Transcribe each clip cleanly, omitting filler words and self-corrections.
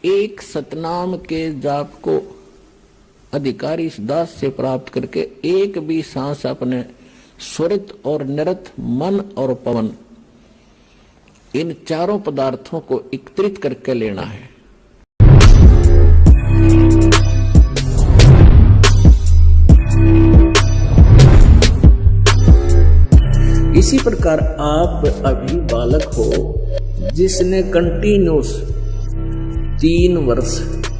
एक सतनाम के जाप को अधिकारी इस दास से प्राप्त करके एक भी सांस अपने स्वरित और निरत मन और पवन इन चारों पदार्थों को एकत्रित करके लेना है। इसी प्रकार आप अभी बालक हो जिसने कंटिन्यूस 3 वर्ष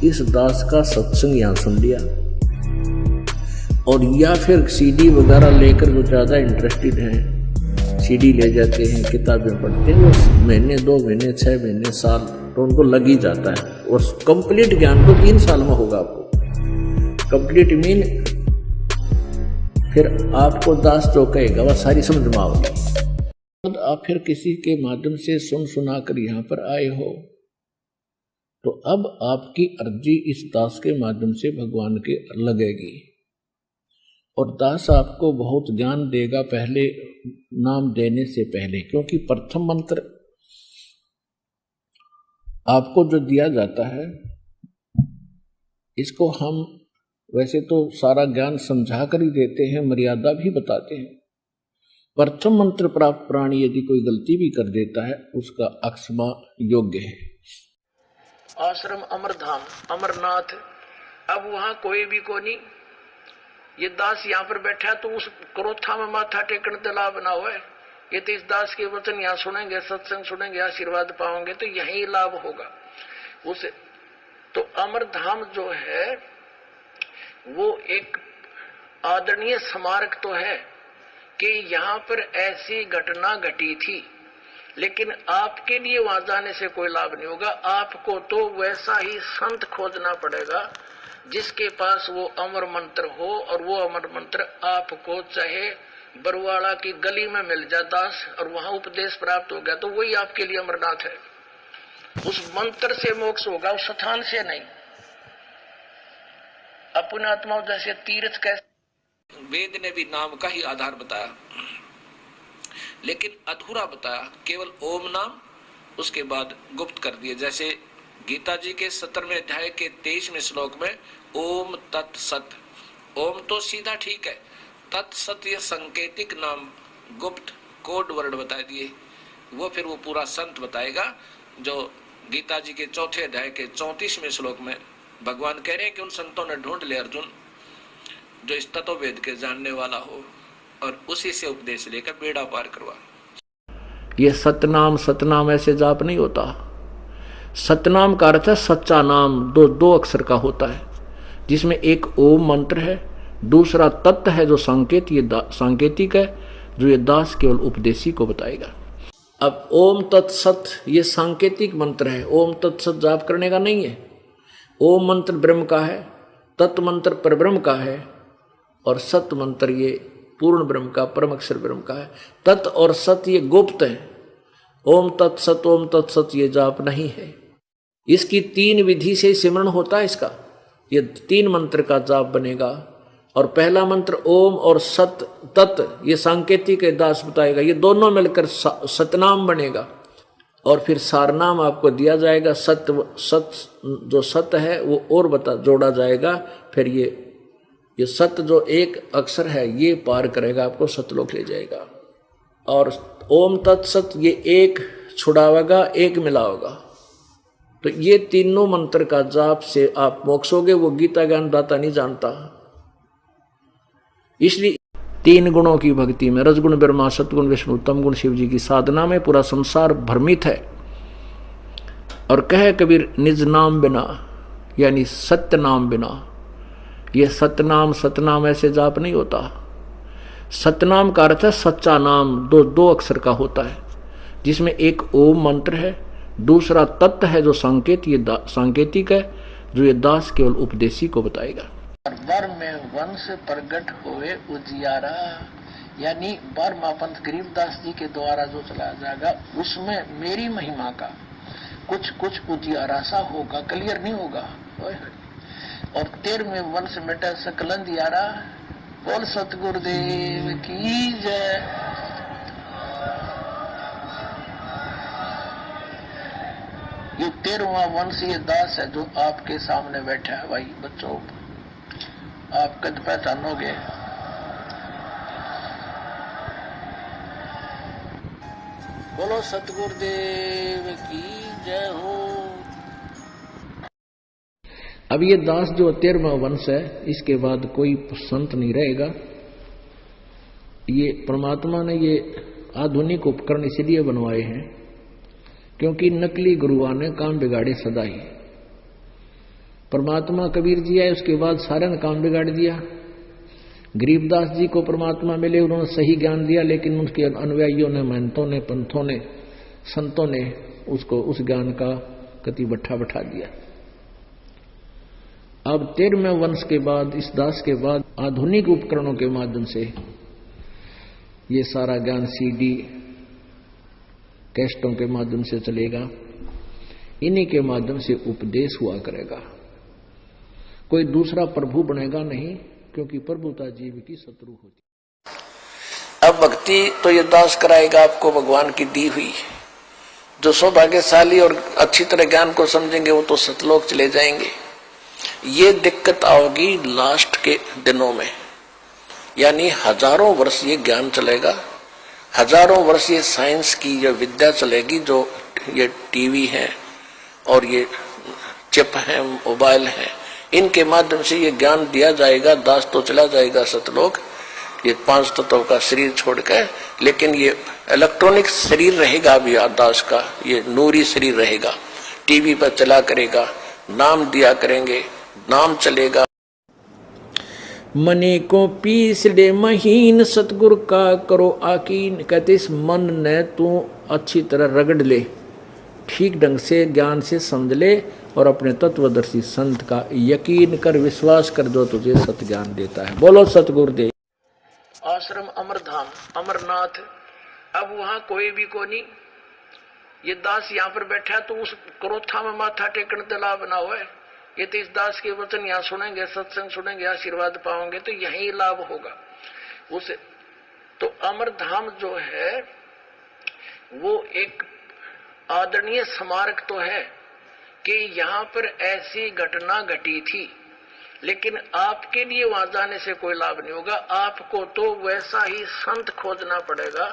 इस दास का सत्संग यहां सुन लिया, और या फिर सीडी वगैरह लेकर जो ज्यादा इंटरेस्टेड हैं सीडी ले जाते हैं, किताबें पढ़ते हैं, वो महीने 2 महीने 6 महीने साल तो उनको लग ही जाता है। और कंप्लीट ज्ञान तो 3 साल में होगा आपको। कंप्लीट मीन फिर आपको दास जो कहेगा वह सारी समझ में आओगी। आप फिर किसी के माध्यम से सुना कर यहाँ पर आए हो, तो अब आपकी अर्जी इस दास के माध्यम से भगवान के लगेगी, और दास आपको बहुत ज्ञान देगा पहले नाम देने से पहले। क्योंकि प्रथम मंत्र आपको जो दिया जाता है, इसको हम वैसे तो सारा ज्ञान समझा कर ही देते हैं, मर्यादा भी बताते हैं। प्रथम मंत्र प्राप्त प्राणी यदि कोई गलती भी कर देता है, उसका अक्षमा योग्य है। आश्रम अमरधाम अमरनाथ, अब वहां कोई भी को नहीं। ये दास यहाँ पर बैठा है तो उस क्रोथा में माथा टेकने तो लाभ ना हो। ये तो इस दास के वचन यहाँ सुनेंगे, सत्संग सुनेंगे, आशीर्वाद पाओगे तो यही लाभ होगा उसे। तो अमरधाम जो है वो एक आदरणीय स्मारक तो है कि यहाँ पर ऐसी घटना घटी थी, लेकिन आपके लिए वहां जाने से कोई लाभ नहीं होगा। आपको तो वैसा ही संत खोजना पड़ेगा जिसके पास वो अमर मंत्र हो, और वो अमर मंत्र आपको चाहे बरुवाड़ा की गली में मिल जाए दास, और वहां उपदेश प्राप्त हो गया तो वही आपके लिए अमरनाथ है। उस मंत्र से मोक्ष होगा, उस स्थान से नहीं। अपने आत्मा जैसे तीर्थ कैसे, वेद ने भी नाम का ही आधार बताया, लेकिन अधूरा बताया, केवल ओम नाम, उसके बाद गुप्त कर दिए। जैसे गीता जी के 17वें अध्याय के 23वें श्लोक में ओम तत्सत, ओम तो सीधा ठीक है, तत्सत ये संकेतिक नाम गुप्त कोड वर्ड बता दिए। वो फिर वो पूरा संत बताएगा, जो गीता जी के 4थे अध्याय के 34वें श्लोक में भगवान कह रहे हैं कि उन संतों ने ढूंढ ले अर्जुन जो इस तत्व वेद के जानने वाला हो, और उसी से उपदेश लेकर बेड़ा पार करवा। ये सतनाम ऐसे जाप नहीं होता। सतनाम का अर्थ है सच्चा नाम, दो अक्षर का होता है, जिसमें एक ओम मंत्र है, दूसरा तत्व है जो संकेत, ये सांकेतिक है, जो ये दास केवल उपदेशी को बताएगा। अब ओम तत्सत ये सांकेतिक मंत्र है, ओम तत्सत जाप करने का नहीं है। ओम मंत्र ब्रह्म का है, तत्व मंत्र परब्रह्म का है, और सत मंत्र ये पूर्ण ब्रह्म का, परम अक्षर ब्रह्म का है। तत् और सत ये गुप्त है। ओम तत्सत ये जाप नहीं है। इसकी 3 विधि से सिमरण होता है इसका। ये 3 मंत्र का जाप बनेगा, और पहला मंत्र ओम और सत तत् ये सांकेतिक दास बताएगा, ये दोनों मिलकर सतनाम बनेगा। और फिर सारनाम आपको दिया जाएगा, सत जो सत है वो और जोड़ा जाएगा। फिर ये सत जो एक अक्षर है ये पार करेगा, आपको सतलोक ले जाएगा। और ओम तत्सत ये एक छुड़ावेगा, एक मिलाओगा। तो ये तीनों मंत्र का जाप से आप मोक्षोगे, वो गीता ज्ञान दाता नहीं जानता। इसलिए 3 गुणों की भक्ति में, रजगुण ब्रह्मा, सतगुण विष्णु, तम गुण शिव जी की साधना में पूरा संसार भ्रमित है। और कहे कबीर निज नाम बिना, यानी सत्य नाम बिना। ये सतनाम ऐसे जाप नहीं होता। सतनाम का अर्थ है सच्चा नाम, दो अक्षर का होता है, जिसमें एक ओम मंत्र है, दूसरा तत्व है जो संकेत, ये सांकेतिक है, जो ये दास केवल उपदेशी को बताएगा। वर में वंश प्रगट हुए उजियारा, यानी बर्मापंथ गरीबदास जी के द्वारा जो चलाया जाएगा, उसमें मेरी महिमा का कुछ उजियारा सा होगा, क्लियर नहीं होगा। और 13वें वंश मिटे सकलंद यारा, बोल सतगुरुदेव की जय। ये 13वां वंश ये दास है जो आपके सामने बैठा है। भाई बच्चों, आप कद पहचानोगे? बोलो सतगुरुदेव की जय हो। अब ये दास जो 13वां वंश है, इसके बाद कोई संत नहीं रहेगा। ये परमात्मा ने ये आधुनिक उपकरण इसलिए बनवाए हैं क्योंकि नकली गुरुओं ने काम बिगाड़े सदा ही। परमात्मा कबीर जी आए, उसके बाद सारे ने काम बिगाड़ दिया। गरीबदास जी को परमात्मा मिले, उन्होंने सही ज्ञान दिया, लेकिन उनके अनुयायियों ने, महंतों ने, पंथों ने, संतों ने उसको उस ज्ञान का कति बट्ठा बैठा दिया। अब 13वें वंश के बाद, इस दास के बाद आधुनिक उपकरणों के माध्यम से ये सारा ज्ञान सीडी कैस्टों के माध्यम से चलेगा। इन्हीं के माध्यम से उपदेश हुआ करेगा। कोई दूसरा प्रभु बनेगा नहीं, क्योंकि प्रभुता जीव की शत्रु होती। अब भक्ति तो ये दास कराएगा आपको भगवान की दी हुई। जो सौभाग्यशाली और अच्छी तरह ज्ञान को समझेंगे वो तो सतलोक चले जाएंगे। ये दिक्कत आओगी लास्ट के दिनों में, यानी हजारों वर्ष ये ज्ञान चलेगा, हजारों वर्ष ये साइंस की ये विद्या चलेगी, जो ये टीवी है और ये चिप है, मोबाइल है, इनके माध्यम से ये ज्ञान दिया जाएगा। दास तो चला जाएगा सतलोक, ये 5 तत्वों का शरीर छोड़कर, लेकिन ये इलेक्ट्रॉनिक शरीर रहेगा भी दास का, ये नूरी शरीर रहेगा। टीवी पर चला करेगा, नाम दिया करेंगे, नाम चलेगा। मने को पीस ले महीन, सतगुरु का करो आकीन। कहते इस मन ने तू अच्छी तरह रगड़ ले, ठीक ढंग से ज्ञान से समझ ले, और अपने तत्वदर्शी संत का यकीन कर, विश्वास कर, जो तुझे सत ज्ञान देता है। बोलो सतगुरुदेव। आश्रम अमरधाम, अमरनाथ, अब वहां कोई भी को नहीं। ये दास यहाँ पर बैठा तो उस क्रोथा में माथा टेकने का लाभ ना हो। ये तो इस दास के वचन यहाँ सुनेंगे, सत्संग सुनेंगे, आशीर्वाद पाओगे तो यही लाभ होगा उसे। तो अमरधाम जो है वो एक आदरणीय स्मारक तो है कि यहाँ पर ऐसी घटना घटी थी, लेकिन आपके लिए वहां जाने से कोई लाभ नहीं होगा। आपको तो वैसा ही संत खोजना पड़ेगा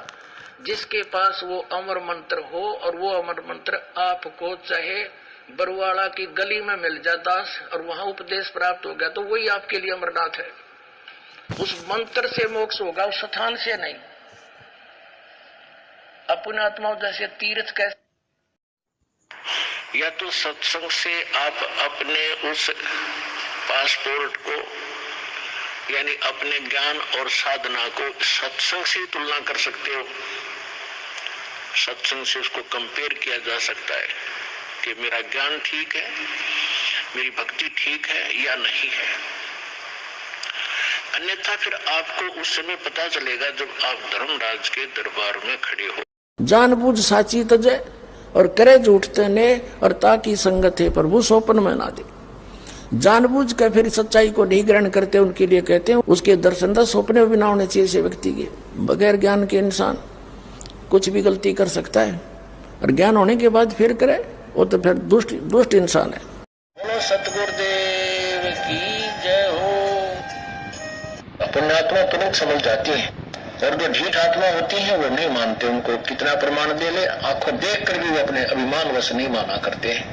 जिसके पास वो अमर मंत्र हो, और वो अमर मंत्र आपको चाहे बरुवाड़ा की गली में मिल जाए दास, और वहां उपदेश प्राप्त हो गया तो वही आपके लिए अमरनाथ है। उस मंत्र से मोक्ष होगा, उस स्थान से नहीं। अपने आत्मा जैसे तीर्थ कैसे, या तो सत्संग से आप अपने उस पासपोर्ट को, यानी अपने ज्ञान और साधना को सत्संग से तुलना कर सकते हो। सत्संग से उसको कंपेयर किया जा सकता है कि मेरा ज्ञान ठीक है, मेरी भक्ति ठीक है या नहीं है। अन्यथा फिर आपको उस समय पता चलेगा जब आप धर्मराज के दरबार में खड़े हो। जानबूझ साची तजे और करे झूठते ने, और ताकि संगत है प्रभु सोपन में ना दे। जानबूझ कर फिर सच्चाई को नहीं ग्रहण करते, उनके लिए कहते हैं उसके दर्शन दस सपने भी ना होने चाहिए से व्यक्ति के। बगैर ज्ञान के इंसान कुछ भी गलती कर सकता है, और ज्ञान होने के बाद फिर करे वो तो फिर दुष्ट इंसान है। बोलो सतगुरुदेव की जय हो। पुण्यात्मा तुरंत समझ जाती है, और जो ढीठ आत्मा होती है वो नहीं मानते। उनको कितना प्रमाण दे ले, आंखों देख कर भी वो अपने अभिमान वश नहीं माना करते हैं,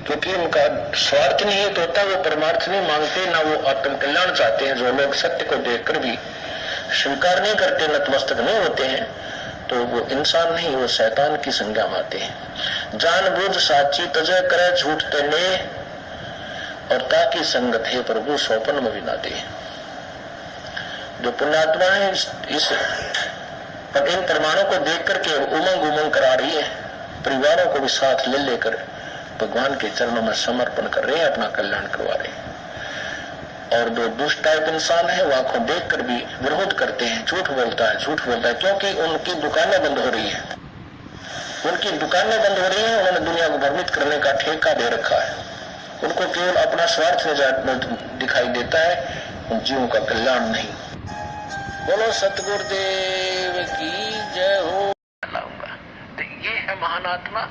क्योंकि उनका स्वार्थ नहीं है तो होता, वो परमार्थ नहीं मांगते, ना वो आत्म कल्याण चाहते हैं। जो लोग सत्य को देखकर भी स्वीकार नहीं करते, नतमस्तक नहीं होते हैं, तो वो इंसान नहीं, वो शैतान की संज्ञा में आते हैं। जानबूझ साची तजय करे झूठ तने, और ताकि संगत है प्रभु सोपन में भी ना दे। जो पुण्यात्मा है इस इन प्रमाणों को देख करके उमंग करा रही है, परिवारों को भी साथ ले लेकर भगवान के चरणों में समर्पण कर रहे हैं, अपना कल्याण करवा रहे हैं। और जो दुष्ट टाइप इंसान है वो आंखों देख कर भी विरोध करते हैं, झूठ बोलता है, क्योंकि उनकी दुकानें बंद हो रही है। उनकी दुकानें बंद हो रही है, उन्होंने दुनिया को भ्रमित करने का ठेका दे रखा है। उनको केवल अपना स्वार्थ दिखाई देता है, उन जीवों का कल्याण नहीं। बोलो सतगुरुदेव की जय हो। तो ये है महान आत्मा।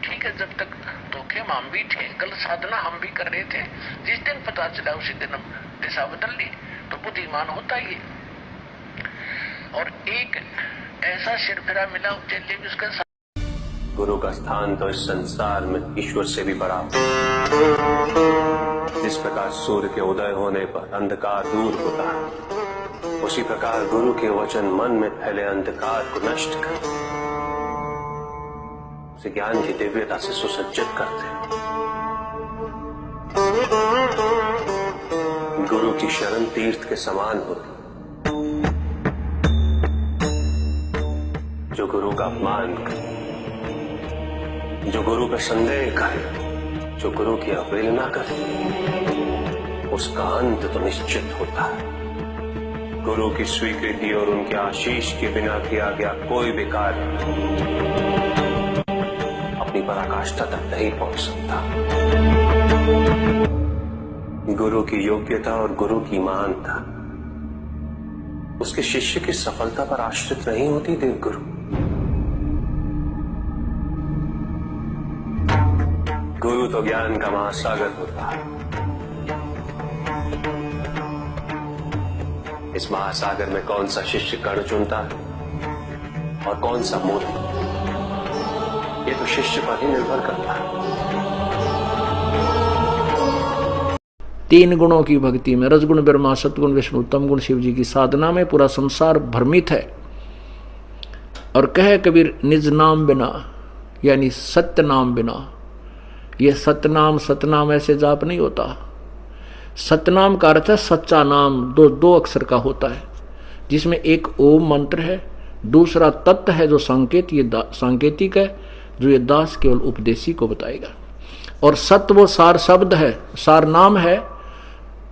ठीक ठीक है, जब तक धोखे में हम भी थे, गलत साधना हम भी कर रहे थे, जिस दिन पता चला उसी दिन हम दिशा बदल ली। तो बुद्धिमान होता ही है। और एक ऐसा सिरफिरा मिला उज्जैन में, उसका गुरु का स्थान तो इस संसार में ईश्वर से भी बड़ा। जिस प्रकार सूर्य के उदय होने पर अंधकार दूर होता है, उसी प्रकार गुरु के वचन मन में फैले अंधकार को नष्ट कर उसे ज्ञान की दिव्यता से सुसज्जित करते हैं। गुरु की शरण तीर्थ के समान होती। जो गुरु का अपमान करे, जो गुरु पर संदेह करे, जो गुरु की अवहेलना करे, उसका अंत तो निश्चित होता है। गुरु की स्वीकृति और उनके आशीष के बिना किया गया कोई भी कार्य अपनी पराकाष्ठा तक नहीं पहुंच सकता। गुरु की योग्यता और गुरु की महानता उसके शिष्य की सफलता पर आश्रित नहीं होती। देवगुरु गुरु तो ज्ञान का महासागर होता है। इस महासागर में कौन सा शिष्य कण चुनता है और कौन सा मोती, ये तो शिष्य पर ही निर्भर करता है। तीन गुणों की भक्ति में, रजगुण ब्रह्मा, सतगुण विष्णु, उत्तम गुण शिव जी की साधना में पूरा संसार भ्रमित है। और कहे कबीर, निज नाम बिना यानी सत्य नाम बिना, ये सतनाम सतनाम ऐसे जाप नहीं होता। सतनाम का अर्थ है सच्चा नाम, दो अक्षर का होता है, जिसमें एक ओम मंत्र है, दूसरा तत्व है जो संकेत, ये सांकेतिक है, जो ये दास केवल उपदेशी को बताएगा। और सत्य वो सार शब्द है, सार नाम है,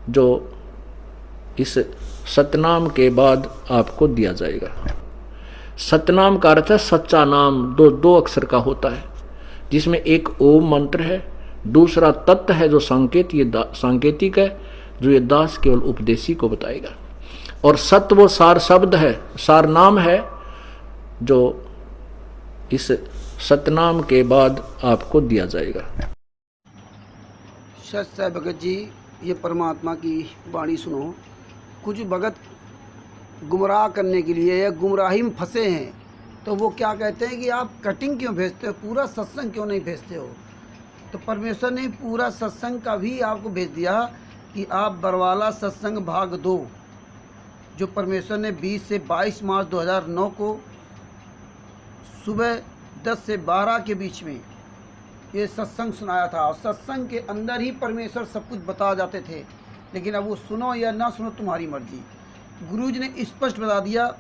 जो इस सतनाम के बाद आपको दिया जाएगा। सतनाम का अर्थ है सच्चा नाम, दो अक्षर का होता है, जिसमें एक ओम मंत्र है, दूसरा तत्व है जो संकेत, ये सांकेतिक है, जो ये दास केवल उपदेशी को बताएगा। और सत्य वो सार शब्द है, सार नाम है, जो इस सतनाम के बाद आपको दिया जाएगा। सच है भगत जी, ये परमात्मा की वाणी सुनो। कुछ भगत गुमराह करने के लिए या गुमराही में फंसे हैं, तो वो क्या कहते हैं कि आप कटिंग क्यों भेजते हो, पूरा सत्संग क्यों नहीं भेजते हो। तो परमेश्वर ने पूरा सत्संग का भी आपको भेज दिया कि आप बरवाला सत्संग भाग 2, जो परमेश्वर ने 20 से 22 मार्च 2009 को सुबह 10 से 12 के बीच में ये सत्संग सुनाया था। और सत्संग के अंदर ही परमेश्वर सब कुछ बता जाते थे, लेकिन अब वो सुनो या ना सुनो तुम्हारी मर्जी। गुरु जी ने स्पष्ट बता दिया,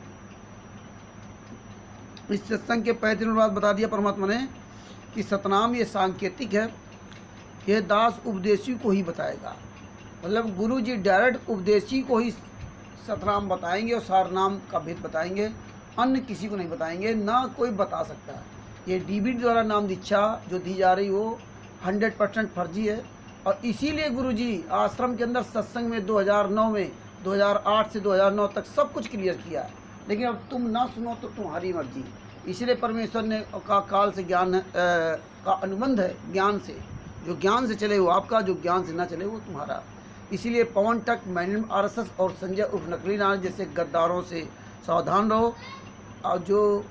इस सत्संग के 35 दिन बाद बता दिया परमात्मा ने कि सतनाम ये सांकेतिक है, यह दास उपदेशी को ही बताएगा। मतलब गुरु जी डायरेक्ट उपदेशी को ही सतनाम बताएंगे और सारनाम का भेद बताएंगे, अन्य किसी को नहीं बताएंगे, ना कोई बता सकता है। ये डीबीटी द्वारा नाम दीक्षा जो दी जा रही वो 100% फर्जी है। और इसीलिए गुरु जी आश्रम के अंदर सत्संग में 2009 में 2008 से 2009 तक सब कुछ क्लियर किया है, लेकिन अब तुम ना सुनो तो तुम्हारी मर्जी। इसलिए परमेश्वर ने का काल से ज्ञान का अनुबंध है, ज्ञान से। जो ज्ञान से चले वो आपका, जो ज्ञान से ना चले वो तुम्हारा। इसीलिए पवन टक, मैंने RSS और संजय उर्फ नकली नारायण जैसे गद्दारों से सावधान रहो, और जो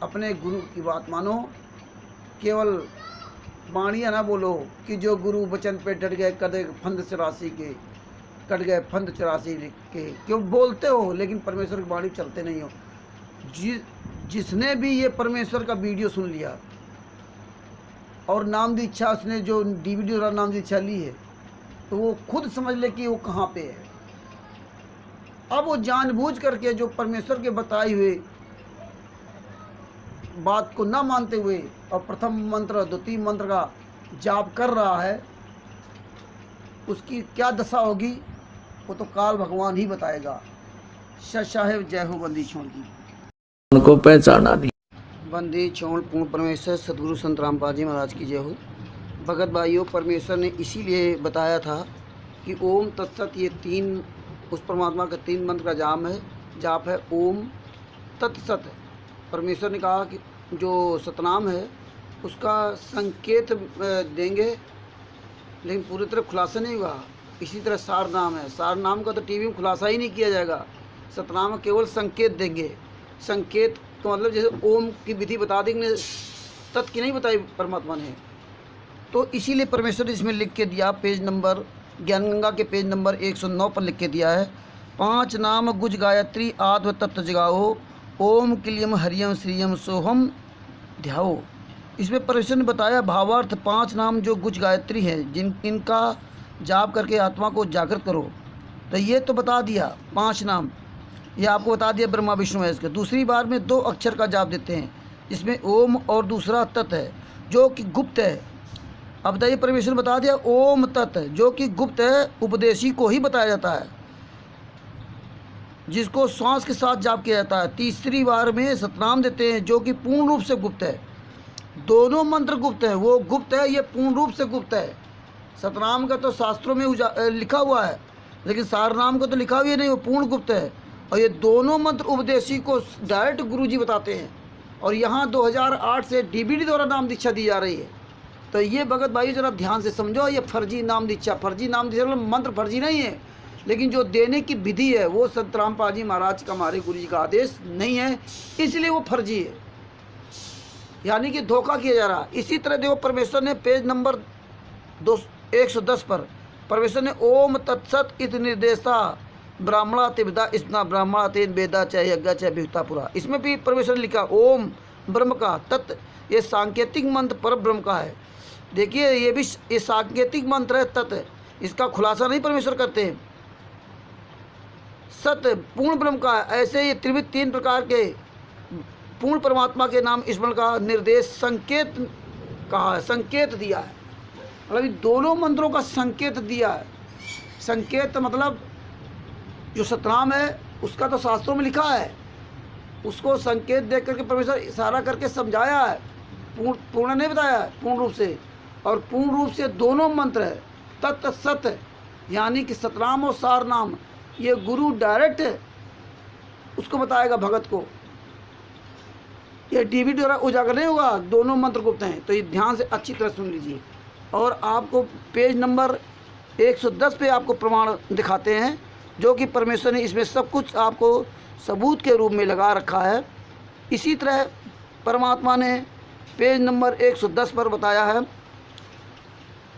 अपने गुरु की बात मानो। केवल वाणियाँ ना बोलो कि जो गुरु वचन पे डट गए कदे फंद 84 के, कट गए फंद 84 के, क्यों बोलते हो लेकिन परमेश्वर की वाणी चलते नहीं हो। जिसने भी ये परमेश्वर का वीडियो सुन लिया और नाम दीक्षा उसने जो DVD द्वारा नाम दीक्षा ली है, तो वो खुद समझ ले कि वो कहाँ पे है। अब वो जानबूझ करके जो परमेश्वर के बताए हुए बात को ना मानते हुए और प्रथम मंत्र द्वितीय मंत्र का जाप कर रहा है, उसकी क्या दशा होगी वो तो काल भगवान ही बताएगा। साहेब जय हो। बंदी छोड़ की उनको पहचाना नहीं। बंदी छोड़ पूर्ण परमेश्वर सदगुरु संत रामपाल जी महाराज की जय हो। भगत भाइयों, परमेश्वर ने इसीलिए बताया था कि ओम तत्सत, ये 3 उस परमात्मा का 3 मंत्र का जाप है ओम तत्सत। परमेश्वर ने कहा कि जो सतनाम है उसका संकेत देंगे, लेकिन पूरी तरह खुलासा नहीं हुआ। इसी तरह सार नाम है, सार नाम का तो टीवी में खुलासा ही नहीं किया जाएगा। सतनाम केवल संकेत देंगे। संकेत का मतलब जैसे ओम की विधि बता देंगे, तत् की नहीं बताई परमात्मा ने। तो इसीलिए परमेश्वर ने इसमें लिख के दिया, पेज नंबर ज्ञान गंगा के पेज नंबर 109 पर लिख के दिया है, 5 नाम गुज गायत्री आत्म तत्व जगाओ, ओम क्लीम हरियम श्रीयम सोहम ध्याओ। इसमें परमेश्वर ने बताया भावार्थ 5 नाम जो गुज गायत्री है, इनका जाप करके आत्मा को जागृत करो। तो ये तो बता दिया 5 नाम, ये आपको बता दिया ब्रह्मा विष्णु महेश के। दूसरी बार में 2 अक्षर का जाप देते हैं, इसमें ओम और दूसरा तत् है जो कि गुप्त है। अब बताइए, परमेश्वर ने बता दिया ओम तत् जो कि गुप्त है, उपदेशी को ही बताया जाता है, जिसको श्वास के साथ जाप किया जाता है। तीसरी बार में सतनाम देते हैं जो कि पूर्ण रूप से गुप्त है। दोनों मंत्र गुप्त है, वो गुप्त है, ये पूर्ण रूप से गुप्त है। सतनाम का तो शास्त्रों में लिखा हुआ है, लेकिन सारनाम को तो लिखा हुआ नहीं, वो पूर्ण गुप्त है। और ये दोनों मंत्र उपदेशी को डायरेक्ट गुरुजी बताते हैं। और यहाँ 2008 से डीबीडी द्वारा नाम दीक्षा दी जा रही है। तो ये भगत भाई जरा ध्यान से समझो, ये फर्जी नाम दीक्षा, फर्जी नाम दीक्षा मतलब मंत्र फर्जी नहीं है, लेकिन जो देने की विधि है वो संत रामपाल जी महाराज का, हमारे गुरु जी का आदेश नहीं है, इसलिए वो फर्जी है, यानी कि धोखा किया जा रहा है। इसी तरह देखो, परमेश्वर ने पेज नंबर 110 पर परमेश्वर ने ओम तत्सत इत निर्देशा ब्राह्मणा तिविदा स्ना ब्राह्मणा तेन वेदा चाहे यज्ञ चाहे विहुतापुरा। इसमें भी परमेश्वर ने लिखा ओम ब्रह्म का, तत् ये सांकेतिक मंत्र पर ब्रह्म का है। देखिए ये भी ये सांकेतिक मंत्र है, तत् इसका खुलासा नहीं परमेश्वर करते हैं। सत्य पूर्ण ब्रह्म का है। ऐसे ये त्रिविध 3 प्रकार के पूर्ण परमात्मा के नाम स्मरण का निर्देश संकेत कहा है, संकेत दिया है। मतलब दोनों मंत्रों का संकेत दिया है। संकेत मतलब जो सतनाम है उसका तो शास्त्रों में लिखा है, उसको संकेत देख करके परमेश्वर इशारा करके समझाया है, पूर्ण नहीं बताया है, पूर्ण रूप से। और पूर्ण रूप से दोनों मंत्र है, तत् सत, यानी कि सतनाम और सार नाम, ये गुरु डायरेक्ट उसको बताएगा भगत को। ये डीबी द्वारा उजागर नहीं होगा, दोनों मंत्र गुप्त हैं। तो ये ध्यान से अच्छी तरह सुन लीजिए। और आपको पेज नंबर 110 पे आपको प्रमाण दिखाते हैं, जो कि परमेश्वर ने इसमें सब कुछ आपको सबूत के रूप में लगा रखा है। इसी तरह परमात्मा ने पेज नंबर 110 पर बताया है,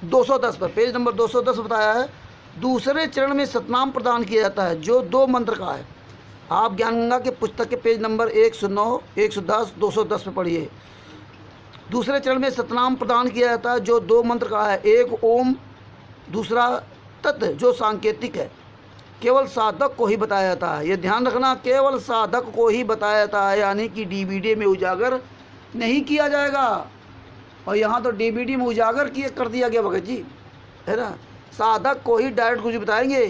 210 पर, पेज नंबर 210 बताया है, दूसरे चरण में सतनाम प्रदान किया जाता है जो 2 मंत्र का है। आप ज्ञान गंगा के पुस्तक के पेज नंबर 109, 110, 210 पे पढ़िए। दूसरे चरण में सतनाम प्रदान किया जाता है जो 2 मंत्र का है, एक ओम, दूसरा तत् जो सांकेतिक है। केवल साधक को ही बताया जाता है, ये ध्यान रखना, केवल साधक को ही बताया जाता है, यानी कि डीबीडी में उजागर नहीं किया जाएगा। और यहाँ तो डीबीडी में उजागर कर दिया गया भगत जी, है ना। साधक को ही डायरेक्ट कुछ बताएंगे।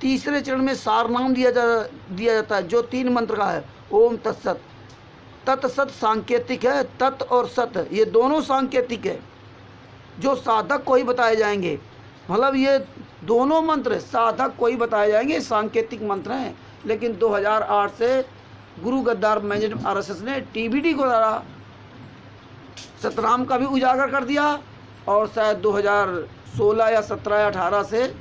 तीसरे चरण में सार नाम दिया जाता है जो 3 मंत्र का है, ओम तत्सत। तत्सत सांकेतिक है, तत् और सत ये दोनों सांकेतिक है जो साधक को ही बताए जाएंगे। मतलब ये दोनों मंत्र साधक को ही बताए जाएंगे, सांकेतिक मंत्र हैं। लेकिन 2008 से गुरु गद्दार मैनेजमेंट आरएसएस ने टीबीडी को द्वारा सतनाम का भी उजागर कर दिया, और शायद 2016 या 17 या 18 से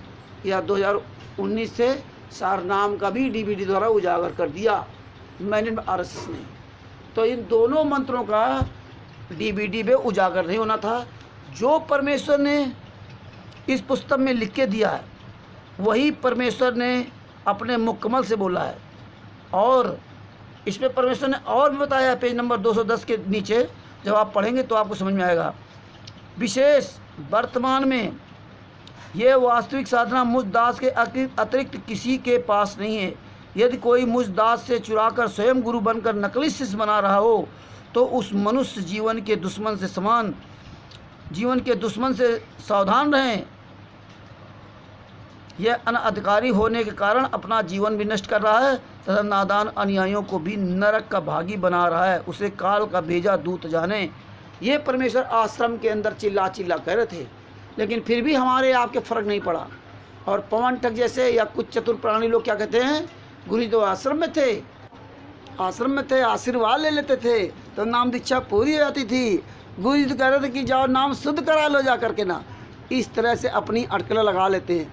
या 2019 से सारनाम का भी डीबीडी द्वारा उजागर कर दिया मैनेजमेंट आरएसएस ने। तो इन दोनों मंत्रों का डीबीडी में उजागर नहीं होना था। जो परमेश्वर ने इस पुस्तक में लिख के दिया है वही परमेश्वर ने अपने मुकम्मल से बोला है। और इसमें परमेश्वर ने और भी बताया है, पेज नंबर 210 के नीचे जब आप पढ़ेंगे तो आपको समझ में आएगा। विशेष वर्तमान में यह वास्तविक साधना मुझ दास के अतिरिक्त किसी के पास नहीं है। यदि कोई मुझ दास से चुराकर स्वयं गुरु बनकर नकली शिष्य बना रहा हो तो उस मनुष्य जीवन के दुश्मन से समान, जीवन के दुश्मन से सावधान रहें। यह अनधिकारी होने के कारण अपना जीवन भी नष्ट कर रहा है तथा नादान अनुयायियों को भी नरक का भागी बना रहा है। उसे काल का भेजा दूत जाने। ये परमेश्वर आश्रम के अंदर चिल्ला चिल्ला कह रहे थे, लेकिन फिर भी हमारे आपके फ़र्क नहीं पड़ा। और पवन ठग जैसे या कुछ चतुर प्राणी लोग क्या कहते हैं, गुरु तो आश्रम में थे, आश्रम में थे, आशीर्वाद ले लेते थे तो नाम दीक्षा पूरी हो जाती थी। गुरु जी तो कह रहे थे कि जाओ नाम शुद्ध करा लो जा करके ना। इस तरह से अपनी अटकलें लगा लेते हैं।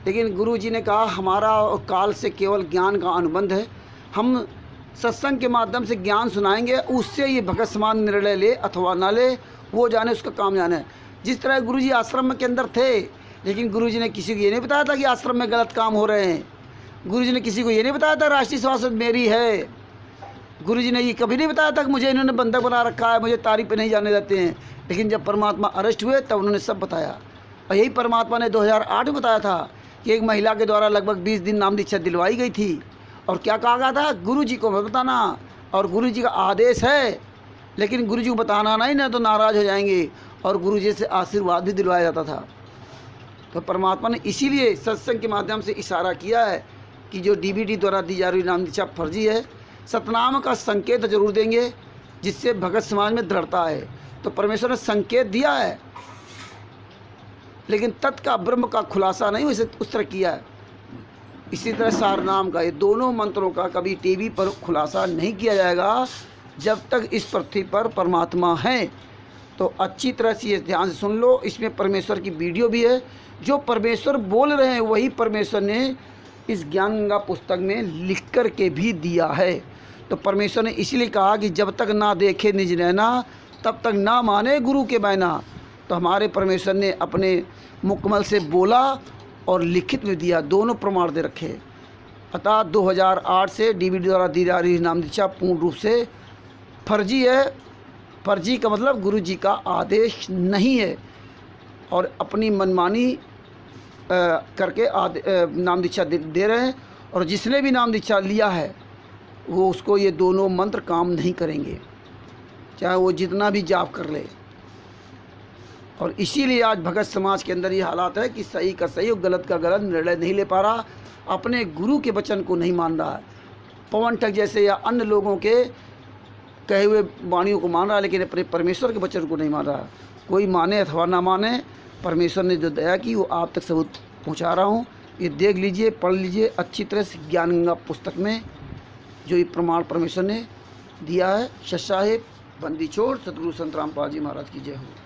लेकिन गुरु जी ने कहा हमारा और काल से केवल ज्ञान का अनुबंध है, हम सत्संग के माध्यम से ज्ञान सुनाएंगे, उससे ये भगत समान निर्णय ले अथवा ना ले वो जाने, उसका काम जाने। जिस तरह गुरु जी आश्रम के अंदर थे, लेकिन गुरु जी ने किसी को ये नहीं बताया था कि आश्रम में गलत काम हो रहे हैं। गुरु जी ने किसी को ये नहीं बताया था राष्ट्रीय स्वास्थ्य मेरी है। गुरु जी ने ये कभी नहीं बताया था कि मुझे इन्होंने बंधक बना रखा है, मुझे तारीफ पे नहीं जाने देते हैं। लेकिन जब परमात्मा अरेस्ट हुए तब उन्होंने सब बताया। और यही परमात्मा ने 2008 में बताया था कि एक महिला के द्वारा लगभग 20 दिन नाम दीक्षा दिलवाई गई थी। और क्या कहा गया था, गुरु जी को मत बताना, और गुरु जी का आदेश है, लेकिन गुरु जी को बताना नहीं, ना तो नाराज़ हो जाएंगे। और गुरु जी से आशीर्वाद भी दिलवाया जाता था। तो परमात्मा ने इसीलिए सत्संग के माध्यम से इशारा किया है कि जो डीबीटी द्वारा दी जा रही नाम दीक्षा फर्जी है। सतनाम का संकेत जरूर देंगे जिससे भगत समाज में दृढ़ता है। तो परमेश्वर ने संकेत दिया है, लेकिन तत् का ब्रह्म का खुलासा नहीं उसे उस तरह किया है। इसी तरह सारनाम का, ये दोनों मंत्रों का कभी टीवी पर खुलासा नहीं किया जाएगा जब तक इस पृथ्वी पर परमात्मा है। तो अच्छी तरह से ये ध्यान से सुन लो। इसमें परमेश्वर की वीडियो भी है। जो परमेश्वर बोल रहे हैं वही परमेश्वर ने इस ज्ञान गंगा पुस्तक में लिख कर के भी दिया है। तो परमेश्वर ने इसलिए कहा कि जब तक ना देखे निज नैना तब तक ना माने गुरु के बैना। तो हमारे परमेश्वर ने अपने मुकम्मल से बोला और लिखित में दिया, दोनों प्रमाण दे रखे। अतः 2008 से डीबीटी द्वारा दी जा रही नाम दीक्षा पूर्ण रूप से फर्जी है। फर्जी का मतलब गुरु जी का आदेश नहीं है, और अपनी मनमानी करके नाम दीक्षा दे रहे हैं। और जिसने भी नाम दीक्षा लिया है वो उसको ये दोनों मंत्र काम नहीं करेंगे, चाहे वो जितना भी जाप कर ले। और इसीलिए आज भगत समाज के अंदर ये हालात है कि सही का सही और गलत का गलत निर्णय नहीं ले पा रहा, अपने गुरु के वचन को नहीं मान रहा है। पवन ठग जैसे या अन्य लोगों के कहे हुए वाणियों को मान रहा है, लेकिन अपने परमेश्वर के वचन को नहीं मान रहा। कोई माने अथवा ना माने, परमेश्वर ने जो दया की वो आप तक सबूत पहुंचा रहा हूँ। ये देख लीजिए, पढ़ लीजिए अच्छी तरह से ज्ञान गंगा पुस्तक में जो ये प्रमाण परमेश्वर ने दिया है। सत साहिब बंदी छोड़ सतगुरु संत रामपाल जी महाराज की जय हो।